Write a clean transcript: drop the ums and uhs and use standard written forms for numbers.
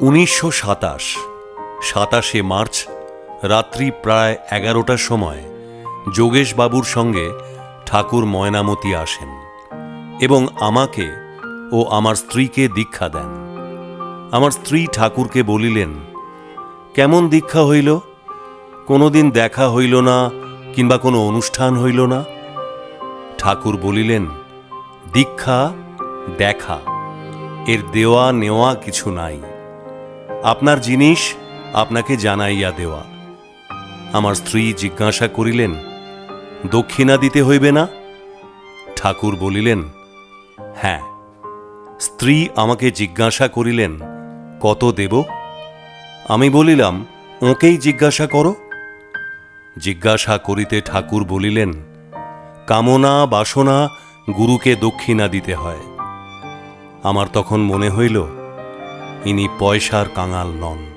27 March রাত্রি প্রায় 11টার সময় যোগেশবাবুর সঙ্গে ঠাকুর ময়নামতি আসেন এবং আমাকে ও আমার স্ত্রীকে দীক্ষা দেন। আমার স্ত্রী ঠাকুরকে বলিলেন, কেমন দীক্ষা হইল? কোনোদিন দেখা হইল না, কিংবা কোনো অনুষ্ঠান হইল না। ঠাকুর বলিলেন, দীক্ষা দেখা, এর দেওয়া নেওয়া কিছু নাই। আপনার জিনিস আপনাকে জানাইয়া দেওয়া। আমার স্ত্রী জিজ্ঞাসা করিলেন, দক্ষিণা দিতে হইবে না? ঠাকুর বলিলেন, হ্যাঁ। স্ত্রী আমাকে জিজ্ঞাসা করিলেন, কত দেব? আমি বলিলাম, ওঁকেই জিজ্ঞাসা করো। জিজ্ঞাসা করিতে ঠাকুর বলিলেন, কামনা বাসনা গুরুকে দক্ষিণা দিতে হয়। আমার তখন মনে হইল, ইনি পয়সার কাঙাল নন।